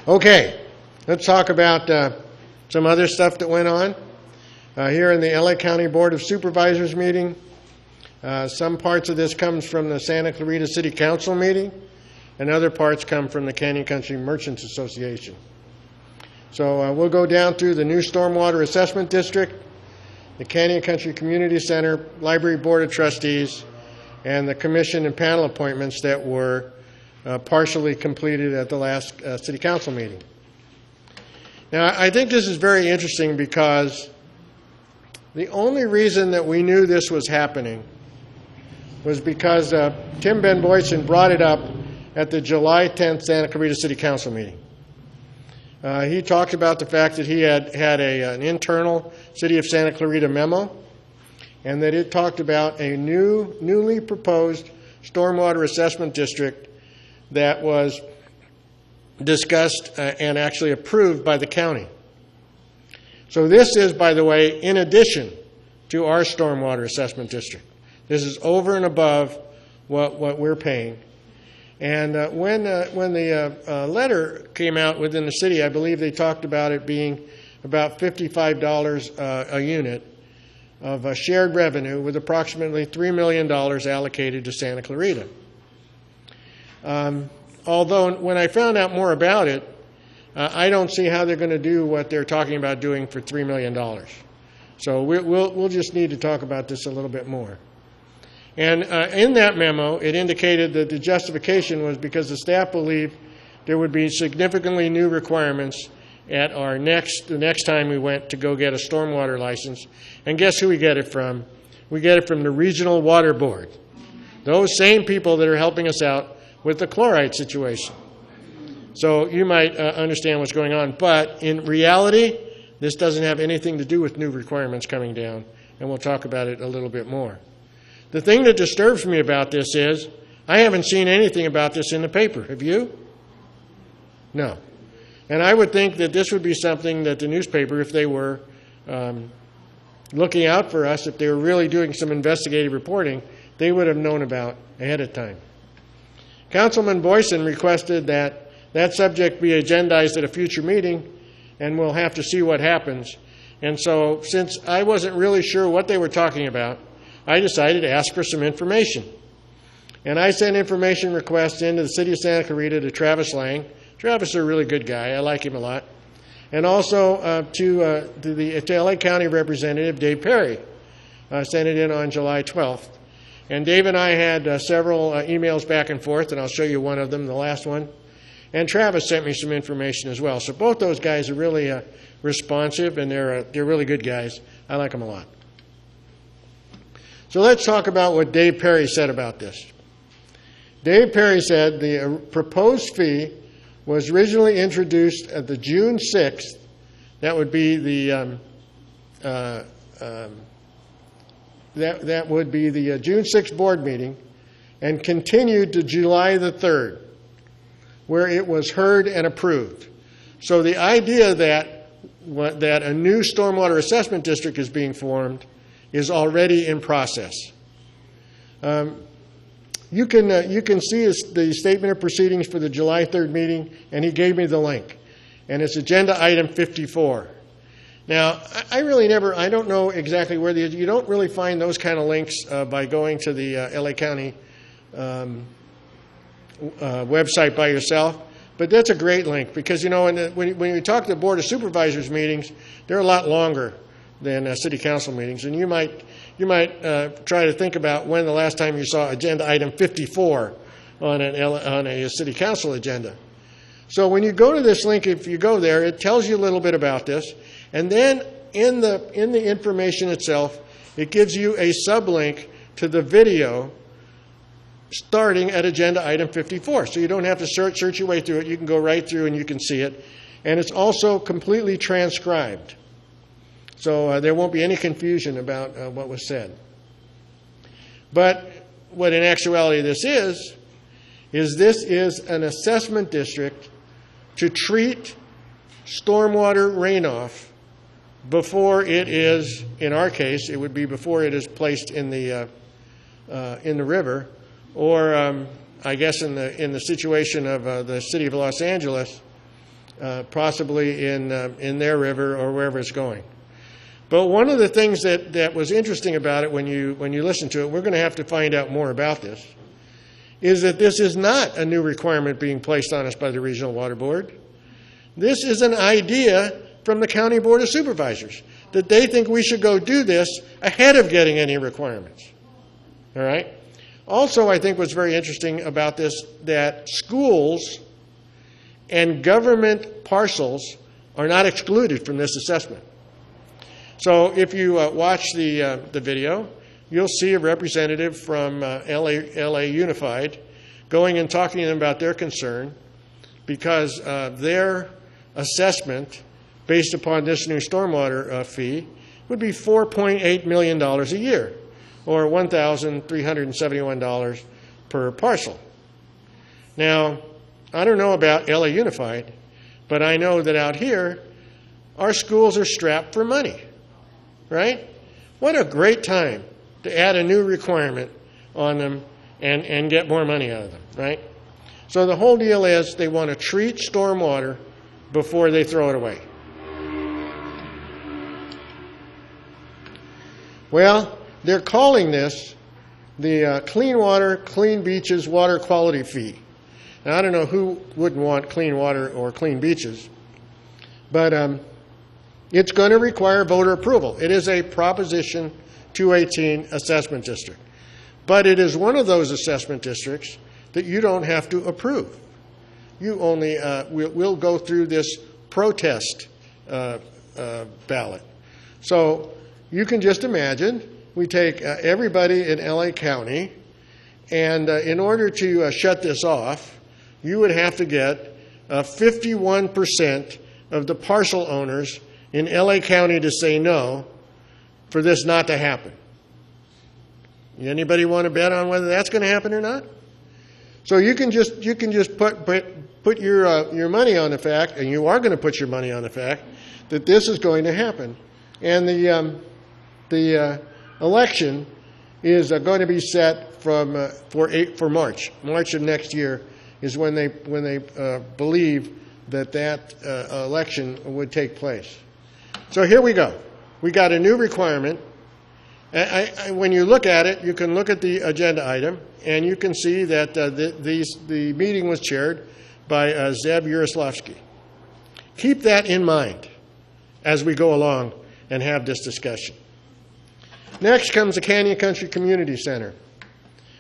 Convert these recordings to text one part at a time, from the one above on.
Okay, let's talk about some other stuff that went on. Here in the LA County Board of Supervisors meeting, some parts of this comes from the Santa Clarita City Council meeting, and other parts come from the Canyon Country Merchants Association. So we'll go down through the new Stormwater Assessment District, the Canyon Country Community Center, Library Board of Trustees, and the commission and panel appointments that were partially completed at the last City Council meeting. Now, I think this is very interesting because the only reason that we knew this was happening was because Tim Ben Boyson brought it up at the July 10th Santa Clarita City Council meeting. He talked about the fact that he had an internal City of Santa Clarita memo, and that it talked about a newly proposed stormwater assessment district that was discussed and actually approved by the county. So this is, by the way, in addition to our stormwater assessment district. This is over and above what we're paying. And when the letter came out within the city, I believe they talked about it being about $55 a unit of shared revenue, with approximately $3 million allocated to Santa Clarita. Although when I found out more about it, I don't see how they're going to do what they're talking about doing for $3 million. So we'll just need to talk about this a little bit more. And in that memo, it indicated that the justification was because the staff believed there would be significantly new requirements at the next time we went to go get a stormwater license. And guess who we get it from? We get it from the Regional Water Board. Those same people that are helping us out with the chloride situation. So you might understand what's going on. But in reality, this doesn't have anything to do with new requirements coming down. And we'll talk about it a little bit more. The thing that disturbs me about this is I haven't seen anything about this in the paper. Have you? No. And I would think that this would be something that the newspaper, if they were looking out for us, if they were really doing some investigative reporting, they would have known about ahead of time. Councilman Boyson requested that that subject be agendized at a future meeting, and we'll have to see what happens. And so, since I wasn't really sure what they were talking about, I decided to ask for some information. And I sent information requests into the City of Santa Clarita to Travis Lang. Travis is a really good guy. I like him a lot. And also to LA County Representative Dave Perry. Sent it in on July 12th. And Dave and I had several emails back and forth, and I'll show you one of them, the last one. And Travis sent me some information as well. So both those guys are really responsive, and they're really good guys. I like them a lot. So let's talk about what Dave Perry said about this. Dave Perry said the proposed fee was originally introduced at the June 6th. That would be the that would be the June 6th board meeting, and continued to July the 3rd, where it was heard and approved. So the idea that a new stormwater assessment district is being formed is already in process. You can see the statement of proceedings for the July 3rd meeting, and he gave me the link. And it's agenda item 54. Now, I don't know exactly where you don't really find those kind of links by going to the LA County website by yourself. But that's a great link because, you know, when you talk to the Board of Supervisors meetings, they're a lot longer than city council meetings. And you might try to think about when the last time you saw agenda item 54 on a city council agenda. So when you go to this link, if you go there, it tells you a little bit about this. And then in the information itself, it gives you a sublink to the video starting at agenda item 54. So you don't have to search your way through it. You can go right through and you can see it. And it's also completely transcribed. So there won't be any confusion about what was said. But what in actuality this is an assessment district to treat stormwater runoff before it is, in our case, it would be before it is placed in the river, or I guess in the situation of the city of Los Angeles, possibly in their river or wherever it's going. But one of the things that was interesting about it when you listen to it, we're going to have to find out more about this, is that this is not a new requirement being placed on us by the Regional Water Board. This is an idea from the County Board of Supervisors, that they think we should go do this ahead of getting any requirements. All right? Also, I think what's very interesting about this, that schools and government parcels are not excluded from this assessment. So if you watch the video, you'll see a representative from LA Unified going and talking to them about their concern because their assessment based upon this new stormwater fee would be $4.8 million a year, or $1,371 per parcel. Now, I don't know about LA Unified, but I know that out here, our schools are strapped for money, right? What a great time to add a new requirement on them and get more money out of them, right? So the whole deal is they want to treat stormwater before they throw it away. Well, they're calling this the Clean Water, Clean Beaches Water Quality Fee. Now, I don't know who wouldn't want clean water or clean beaches, but it's going to require voter approval. It is a Proposition 218 assessment district, but it is one of those assessment districts that you don't have to approve. You only we'll go through this protest ballot. So you can just imagine we take everybody in LA County, and in order to shut this off, you would have to get 51% of the parcel owners in LA County to say no for this not to happen. Anybody want to bet on whether that's going to happen or not? So you can just put your money on the fact, and you are going to put your money on the fact that this is going to happen, and the election is going to be set for March. March of next year is when they believe that election would take place. So here we go. We got a new requirement. When you look at it, you can look at the agenda item, and you can see that the meeting was chaired by Zeb Yaroslavsky. Keep that in mind as we go along and have this discussion. Next comes the Canyon Country Community Center.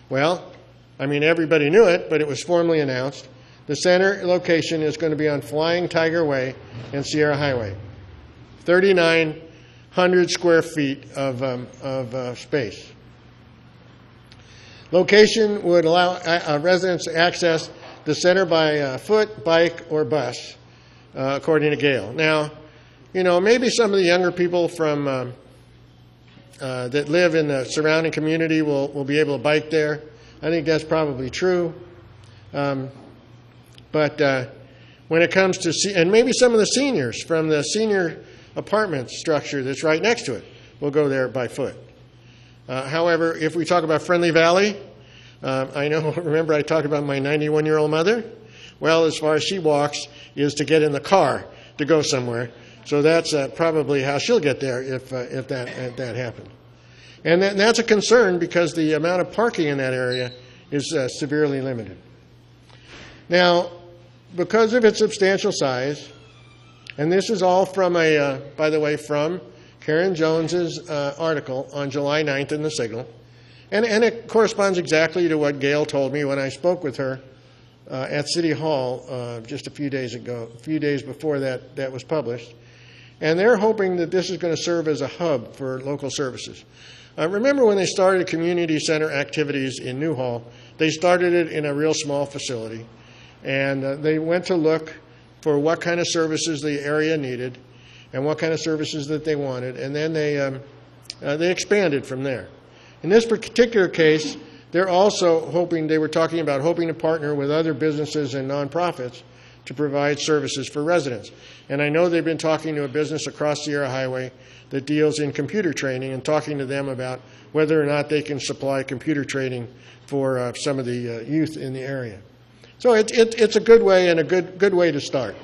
Well, I mean, everybody knew it, but it was formally announced. The center location is going to be on Flying Tiger Way and Sierra Highway. 3,900 square feet of space. Location would allow residents to access the center by foot, bike, or bus, according to Gail. Now, you know, maybe some of the younger people from that live in the surrounding community will be able to bike there. I think that's probably true. But when it comes to, and maybe some of the seniors from the senior apartment structure that's right next to it will go there by foot. However, if we talk about Friendly Valley, I know, remember I talked about my 91-year-old mother? Well, as far as she walks is to get in the car to go somewhere. So that's probably how she'll get there if that happened. And that's a concern because the amount of parking in that area is severely limited. Now, because of its substantial size, and this is all from by the way, from Karen Jones's article on July 9th in the Signal, and it corresponds exactly to what Gail told me when I spoke with her at City Hall just a few days before that was published. And they're hoping that this is going to serve as a hub for local services. Remember when they started community center activities in Newhall, they started it in a real small facility. And they went to look for what kind of services the area needed and what kind of services that they wanted. And then they expanded from there. In this particular case, they're also hoping to partner with other businesses and nonprofits to provide services for residents. And I know they've been talking to a business across Sierra Highway that deals in computer training and talking to them about whether or not they can supply computer training for some of the youth in the area. So it's a good way and a good way to start.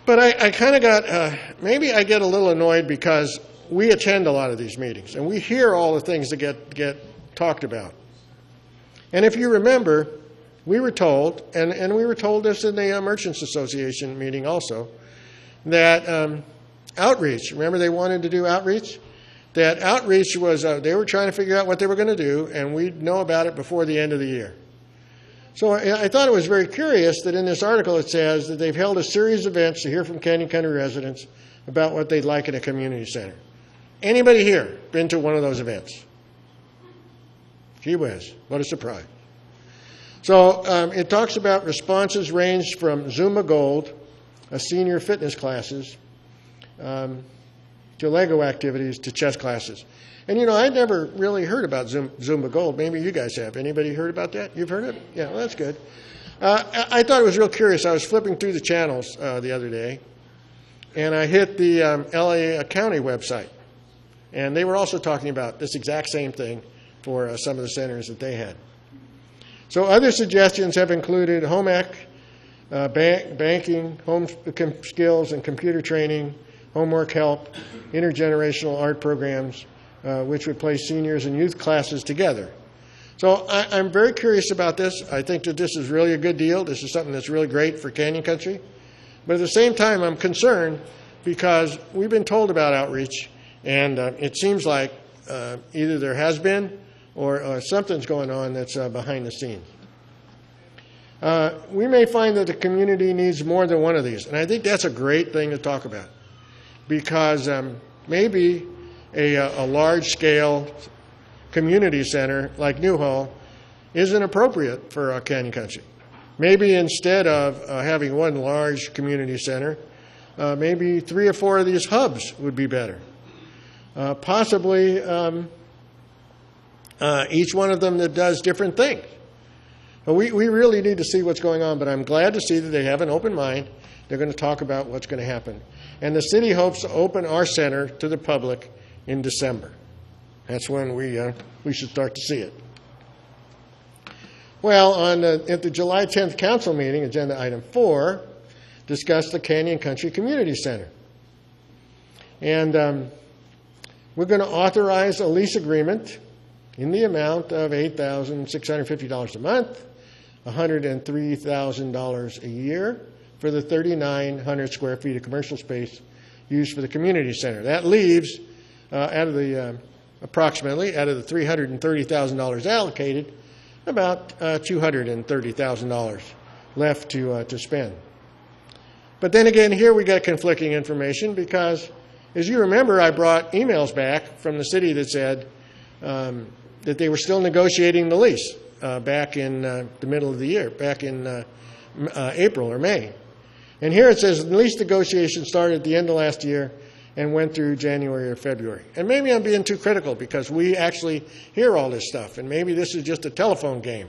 But I kind of got, maybe I get a little annoyed because we attend a lot of these meetings and we hear all the things that get talked about. And if you remember, we were told, and we were told this in the Merchants Association meeting also, that outreach, remember they wanted to do outreach? That outreach was, they were trying to figure out what they were going to do, and we'd know about it before the end of the year. So I thought it was very curious that in this article it says that they've held a series of events to hear from Canyon Country residents about what they'd like in a community center. Anybody here been to one of those events? Gee whiz, what a surprise. So it talks about responses ranged from Zumba Gold, senior fitness classes, to Lego activities, to chess classes. And, you know, I'd never really heard about Zumba Gold. Maybe you guys have. Anybody heard about that? You've heard of it? Yeah, well, that's good. I thought it was real curious. I was flipping through the channels the other day, and I hit the LA County website. And they were also talking about this exact same thing for some of the centers that they had. So other suggestions have included home ec, banking, home skills and computer training, homework help, intergenerational art programs, which would place seniors and youth classes together. So I'm very curious about this. I think that this is really a good deal. This is something that's really great for Canyon Country. But at the same time, I'm concerned because we've been told about outreach, and it seems like either there has been or something's going on that's behind the scenes. We may find that the community needs more than one of these, and I think that's a great thing to talk about because maybe a large-scale community center like Newhall isn't appropriate for Canyon Country. Maybe instead of having one large community center, maybe 3 or 4 of these hubs would be better. Possibly each one of them that does different things. But we really need to see what's going on, but I'm glad to see that they have an open mind. They're going to talk about what's going to happen. And the city hopes to open our center to the public in December. That's when we should start to see it. Well, at the July 10th council meeting, agenda item 4, discussed the Canyon Country Community Center. And we're going to authorize a lease agreement in the amount of $8,650 a month, $103,000 a year for the 3,900 square feet of commercial space used for the community center. That leaves, approximately, out of the $330,000 allocated, about $230,000 left to spend. But then again, here we got conflicting information because, as you remember, I brought emails back from the city that said that they were still negotiating the lease back in the middle of the year, back in April or May. And here it says lease negotiations started at the end of last year and went through January or February. And maybe I'm being too critical because we actually hear all this stuff, and maybe this is just a telephone game.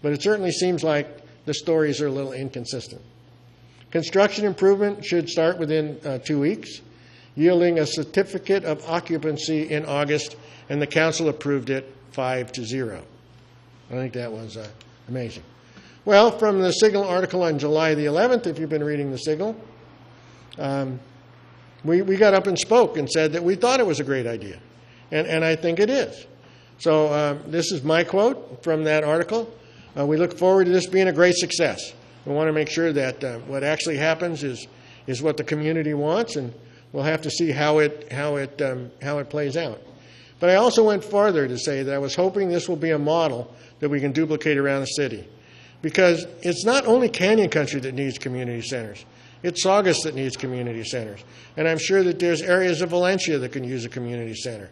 But it certainly seems like the stories are a little inconsistent. Construction improvement should start within 2 weeks, yielding a certificate of occupancy in August, and the council approved it 5-0. I think that was amazing. Well, from the Signal article on July the 11th, if you've been reading the Signal, we got up and spoke and said that we thought it was a great idea, and I think it is. So this is my quote from that article. We look forward to this being a great success. We want to make sure that what actually happens is what the community wants, and we'll have to see how it plays out. But I also went farther to say that I was hoping this will be a model that we can duplicate around the city. Because it's not only Canyon Country that needs community centers. It's Saugus that needs community centers. And I'm sure that there's areas of Valencia that can use a community center.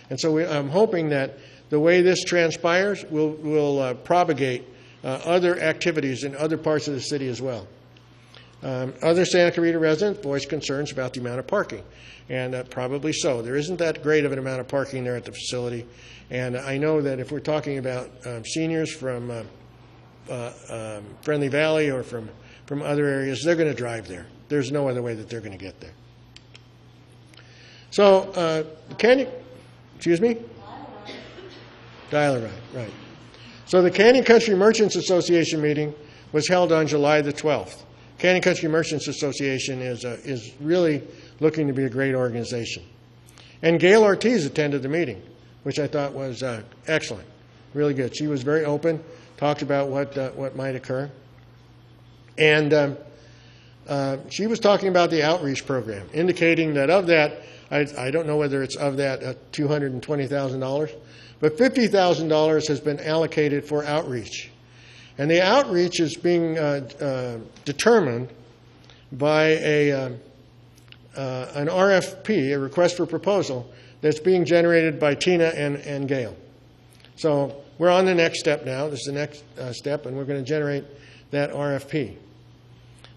And so I'm hoping that the way this transpires will propagate other activities in other parts of the city as well. Other Santa Clarita residents voiced concerns about the amount of parking. And probably so. There isn't that great of an amount of parking there at the facility. And I know that if we're talking about seniors from Friendly Valley or from other areas, they're going to drive there. There's no other way that they're going to get there. So, excuse me? Dial-A-Ride, right. So the Canyon Country Merchants Association meeting was held on July the 12th. Canyon Country Merchants Association is really looking to be a great organization. And Gail Ortiz attended the meeting, which I thought was excellent, really good. She was very open, talked about what might occur. And she was talking about the outreach program, indicating that of that, I don't know whether it's of that $220,000, but $50,000 has been allocated for outreach. And the outreach is being determined by an RFP, a request for proposal, that's being generated by Tina and Gail. So we're on the next step now. This is the next step, and we're going to generate that RFP.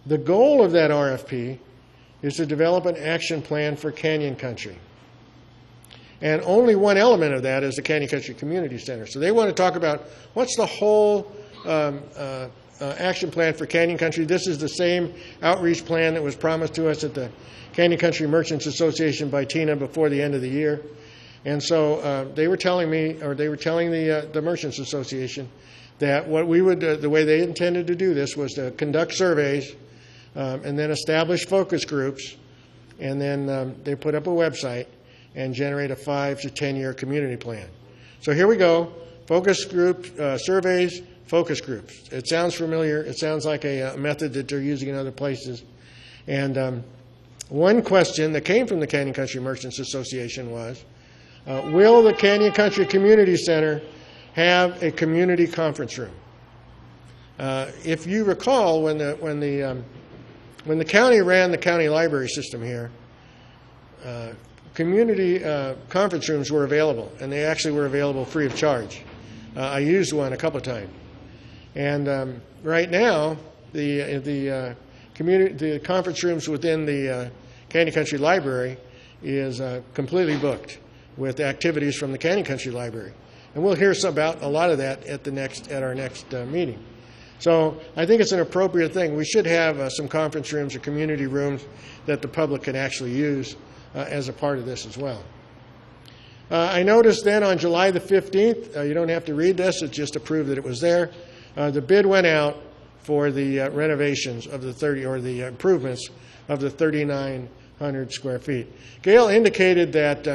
The goal of that RFP is to develop an action plan for Canyon Country. And only one element of that is the Canyon Country Community Center. So they want to talk about what's the whole action plan for Canyon Country. This is the same outreach plan that was promised to us at the Canyon Country Merchants Association by Tina before the end of the year. And so they were telling me, or they were telling the Merchants Association, that what we would, the way they intended to do this was to conduct surveys and then establish focus groups, and then they put up a website and generate a 5 to 10 year community plan. So here we go, focus group, surveys, focus groups. It sounds familiar. It sounds like a method that they're using in other places. And one question that came from the Canyon Country Merchants Association was, will the Canyon Country Community Center have a community conference room? If you recall, when the county ran the county library system here, community conference rooms were available, and they actually were available free of charge. I used one a couple of times. And right now, the conference rooms within the Canyon Country Library is completely booked with activities from the Canyon Country Library. And we'll hear about a lot of that at our next meeting. So I think it's an appropriate thing. We should have some conference rooms or community rooms that the public can actually use as a part of this as well. I noticed then on July the 15th, you don't have to read this, it's just to prove that it was there, the bid went out for the renovations of the improvements of the 3,900 square feet. Gail indicated that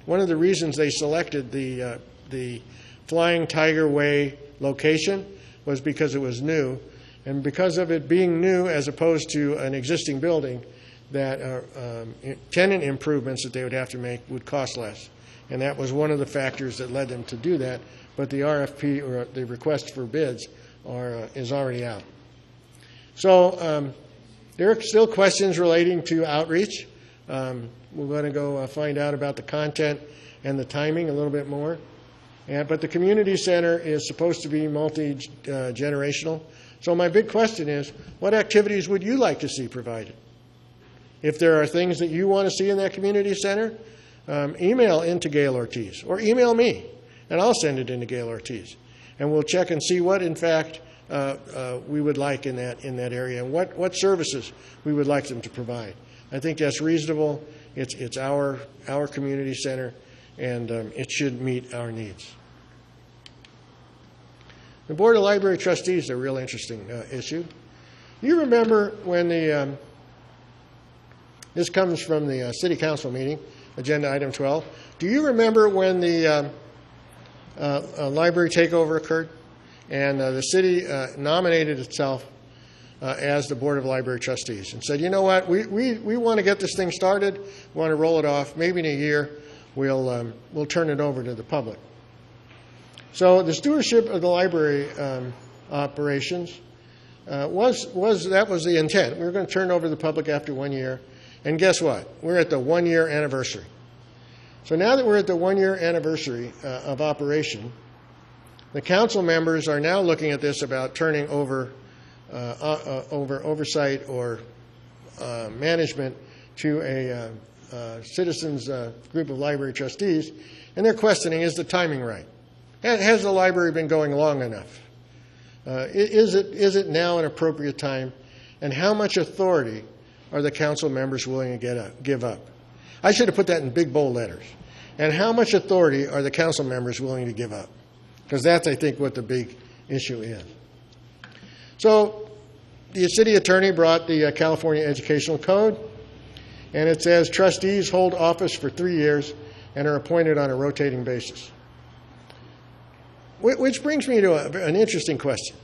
one of the reasons they selected the Flying Tiger Way location was because it was new, and because of it being new as opposed to an existing building, that tenant improvements that they would have to make would cost less. And that was one of the factors that led them to do that, but the RFP, or the request for bids, is already out. So there are still questions relating to outreach. We're going to go find out about the content and the timing a little bit more. But the community center is supposed to be multi-generational. So my big question is, what activities would you like to see provided? If there are things that you want to see in that community center, email into Gail Ortiz, or email me, and I'll send it into Gail Ortiz. And we'll check and see what, in fact, we would like in that area, and what services we would like them to provide. I think that's reasonable. It's our community center, and it should meet our needs. The Board of Library Trustees is a real interesting issue. You remember when this comes from the City Council meeting, Agenda Item 12. Do you remember when the library takeover occurred and the city nominated itself as the Board of Library Trustees and said, you know what, we want to get this thing started, we want to roll it off, maybe in a year we'll turn it over to the public. So the stewardship of the library operations was the intent. We were going to turn it over to the public after 1 year. And guess what? We're at the 1 year anniversary. So now that we're at the 1 year anniversary of operation, the council members are now looking at this about turning over oversight or management to a citizens group of library trustees, and they're questioning, is the timing right? Has the library been going long enough? Is it now an appropriate time? And how much authority are the council members willing to give up? I should have put that in big bold letters. And how much authority are the council members willing to give up? Because that's, I think, what the big issue is. So the city attorney brought the California Educational Code, and it says trustees hold office for 3 years and are appointed on a rotating basis. Which brings me to an interesting question,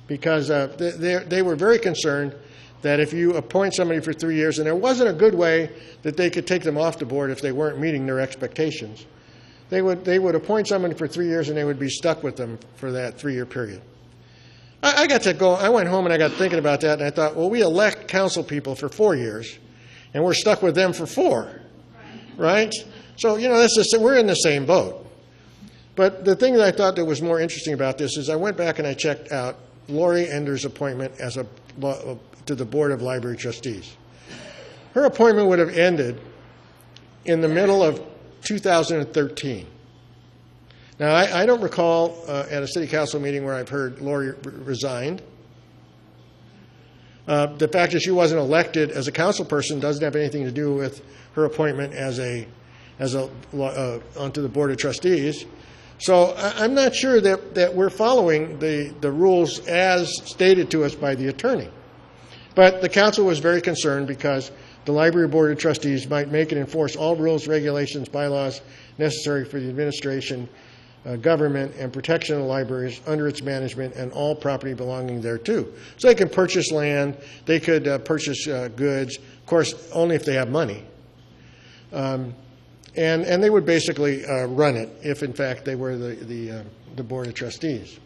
because they were very concerned that if you appoint somebody for 3 years, and there wasn't a good way that they could take them off the board if they weren't meeting their expectations, they would appoint someone for 3 years and they would be stuck with them for that 3-year period. I went home and I got thinking about that, and I thought, well, we elect council people for 4 years, and we're stuck with them for 4, right? So, we're in the same boat. But the thing that I thought that was more interesting about this is I went back and I checked out Lori Ender's appointment to the Board of Library Trustees. Her appointment would have ended in the middle of 2013. Now, I don't recall at a city council meeting where I've heard Lori resigned. The fact that she wasn't elected as a council person doesn't have anything to do with her appointment onto the Board of Trustees. So I'm not sure that we're following the rules as stated to us by the attorney. But the council was very concerned because the Library Board of Trustees might make and enforce all rules, regulations, bylaws necessary for the administration, government, and protection of libraries under its management and all property belonging thereto. So they can purchase land, they could purchase goods, of course, only if they have money. And they would basically run it if, in fact, they were the Board of Trustees.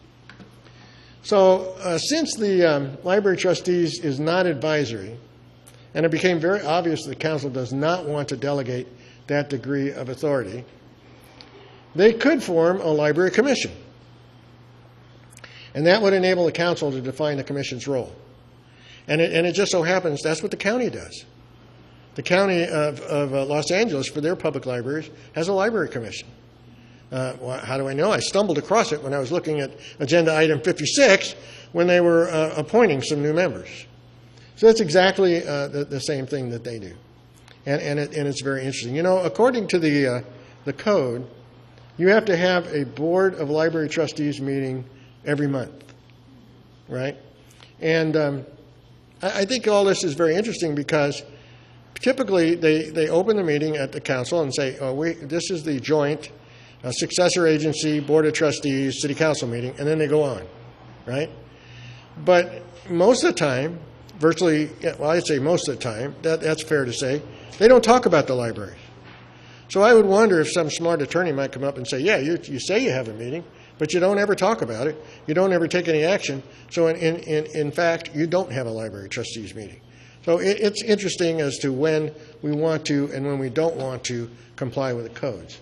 So since the Library Trustees is not advisory, and it became very obvious that the council does not want to delegate that degree of authority, they could form a library commission. And that would enable the council to define the commission's role. And it just so happens that's what the county does. The county of Los Angeles, for their public libraries, has a library commission. How do I know? I stumbled across it when I was looking at agenda item 56 when they were appointing some new members. So that's exactly the same thing that they do. And it's very interesting. According to the code, you have to have a Board of Library Trustees meeting every month, right? And I think all this is very interesting because typically, they open the meeting at the council and say, this is the joint successor agency, Board of Trustees, City Council meeting, and then they go on, right? But most of the time, virtually, well, I'd say most of the time, that's fair to say, they don't talk about the libraries. So I would wonder if some smart attorney might come up and say, yeah, you say you have a meeting, but you don't ever talk about it. You don't ever take any action. So in fact, you don't have a Library Trustees meeting. So it's interesting as to when we want to and when we don't want to comply with the codes.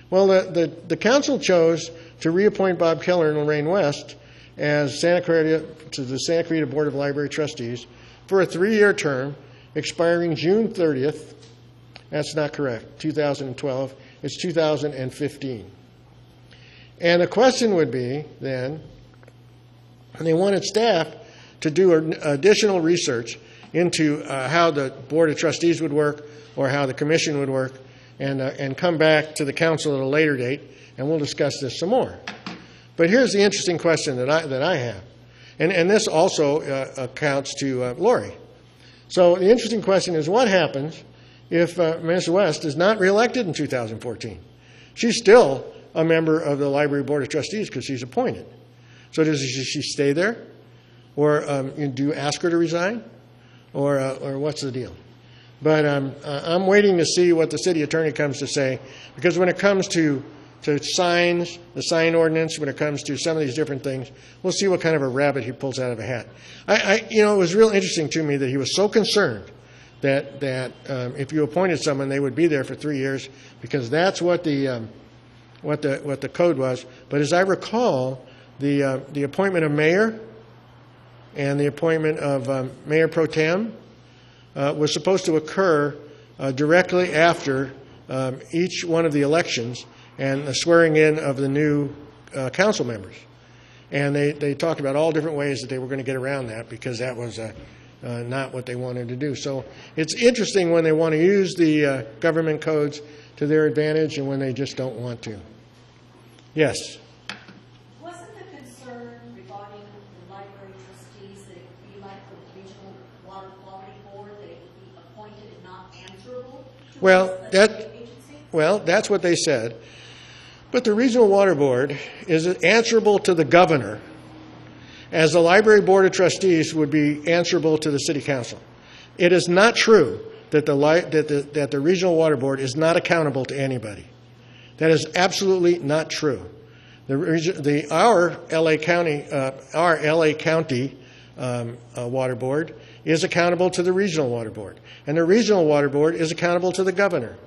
Well, the council chose to reappoint Bob Keller and Lorraine West as to the Santa Clarita Board of Library Trustees for a 3-year term expiring June 30th. That's not correct, 2012. It's 2015. And the question would be then, and they wanted staff to do additional research into how the Board of Trustees would work or how the commission would work and come back to the council at a later date, and we'll discuss this some more. But here's the interesting question that I have, and this also accounts to Lori. So the interesting question is, what happens if Ms. West is not reelected in 2014? She's still a member of the Library Board of Trustees because she's appointed. So does she stay there? Or do you ask her to resign? Or what's the deal? But I'm waiting to see what the city attorney comes to say, because when it comes to signs, the sign ordinance, when it comes to some of these different things, we'll see what kind of a rabbit he pulls out of a hat. It was real interesting to me that he was so concerned that if you appointed someone, they would be there for 3 years, because that's what the code was. But as I recall, the appointment of mayor and the appointment of Mayor Pro Tem was supposed to occur directly after each one of the elections and the swearing in of the new council members. And they talked about all different ways that they were going to get around that, because that was not what they wanted to do. So it's interesting when they want to use the government codes to their advantage and when they just don't want to. Yes? Wasn't the concern regarding the library trustees that it would be like the Regional Water Quality Board, that it would be appointed and not answerable to Well, the agency? that's what they said. But the Regional Water Board is answerable to the governor, as the Library Board of Trustees would be answerable to the City Council. It is not true that the Regional Water Board is not accountable to anybody. That is absolutely not true. Our LA County Water Board is accountable to the Regional Water Board, and the Regional Water Board is accountable to the governor,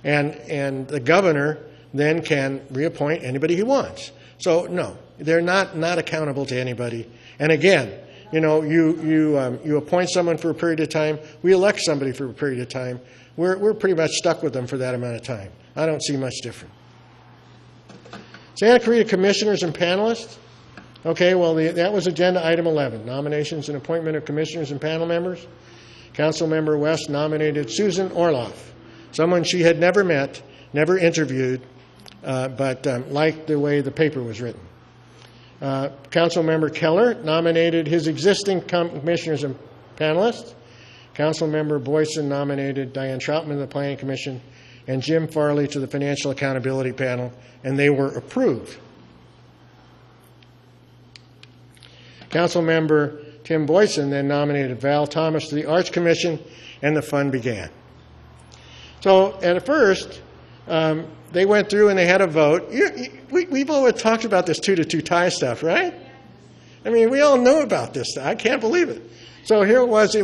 and the governor then can reappoint anybody he wants. So no, they're not accountable to anybody. And again, you know, you appoint someone for a period of time. We elect somebody for a period of time. We're pretty much stuck with them for that amount of time. I don't see much different. Santa Clarita Commissioners and Panelists. Okay, well, that was agenda item 11, nominations and appointment of commissioners and panel members. Councilmember West nominated Susan Orloff, someone she had never met, never interviewed, but liked the way the paper was written. Councilmember Keller nominated his existing commissioners and panelists. Councilmember Boyson nominated Diane Troutman to the Planning Commission and Jim Farley to the Financial Accountability Panel, and they were approved. Councilmember Tim Boyson then nominated Val Thomas to the Arts Commission, and the fun began. So at first, they went through and they had a vote. We've always talked about this 2-2 tie stuff, right? I mean, we all know about this stuff. I can't believe it. So here it was.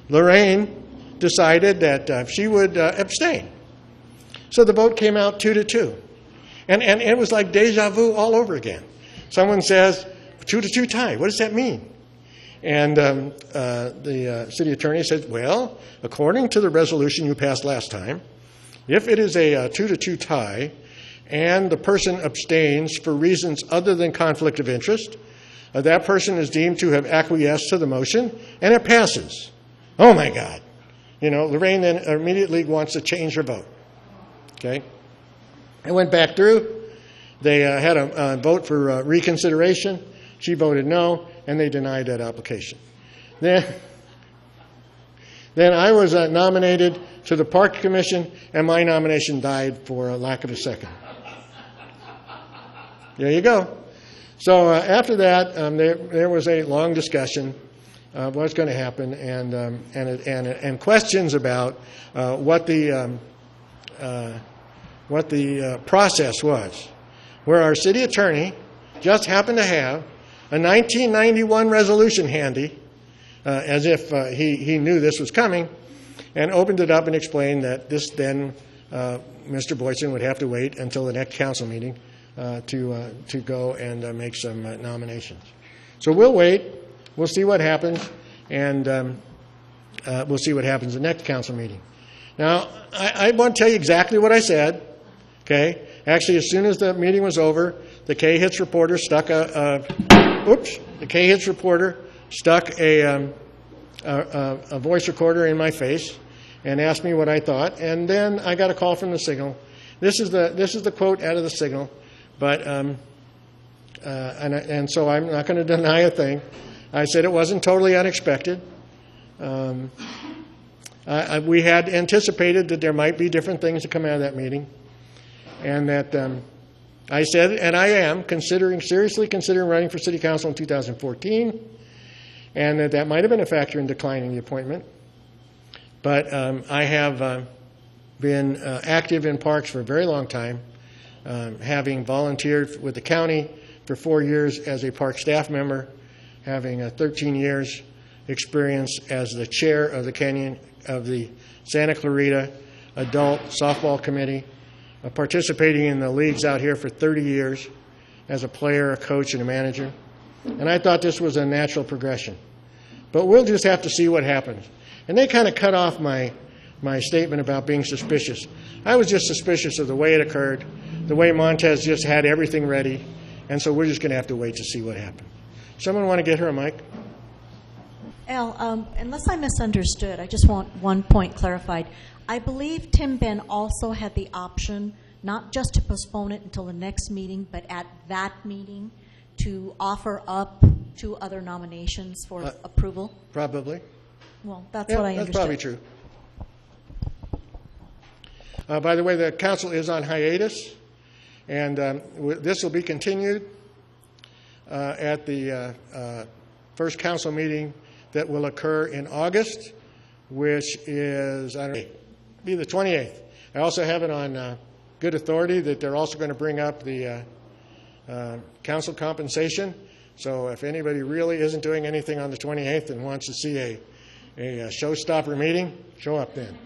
Lorraine decided that she would abstain. So the vote came out 2-2. And it was like deja vu all over again. Someone says, 2-2 tie, what does that mean? And the city attorney said, well, according to the resolution you passed last time, if it is a 2-2 tie and the person abstains for reasons other than conflict of interest, that person is deemed to have acquiesced to the motion, and it passes. Oh, my God. You know, Lorraine then immediately wants to change her vote. Okay? I went back through. They had a vote for reconsideration. She voted no, and they denied that application. Then I was nominated to the Park Commission, and my nomination died for a lack of a second. There you go. So after that, there was a long discussion of what's going to happen, and questions about what the process was, where our city attorney just happened to have a 1991 resolution handy, as if he knew this was coming, and opened it up and explained that this then Mr. Boyson would have to wait until the next council meeting to go and make some nominations. So we'll wait. We'll see what happens, and we'll see what happens the next council meeting. Now, I want to tell you exactly what I said. Okay. Actually, as soon as the meeting was over, the K-Hits reporter stuck a voice recorder in my face and asked me what I thought, and then I got a call from the Signal. This is the quote out of the Signal, but and so I'm not going to deny a thing. I said it wasn't totally unexpected. We had anticipated that there might be different things to come out of that meeting, and that I said, and I am seriously considering running for city council in 2014, and that might have been a factor in declining the appointment. But I have been active in parks for a very long time, having volunteered with the county for 4 years as a park staff member, having 13 years experience as the chair of the Santa Clarita Adult Softball Committee, participating in the leagues out here for 30 years as a player, a coach, and a manager. And I thought this was a natural progression. But we'll just have to see what happens. And they kind of cut off my statement about being suspicious. I was just suspicious of the way it occurred, the way Montez just had everything ready, and so we're just going to have to wait to see what happens. Someone want to get her a mic? Al, unless I misunderstood, I just want one point clarified. I believe Tim Ben also had the option not just to postpone it until the next meeting, but at that meeting to offer up 2 other nominations for approval? Probably. Well, that's Yeah, what I that's understood. probably true. By the way, the council is on hiatus, and this will be continued at the first council meeting that will occur in August, which is, I don't know, be the 28th. I also have it on good authority that they're also going to bring up the council compensation. So if anybody really isn't doing anything on the 28th and wants to see a showstopper meeting, show up then.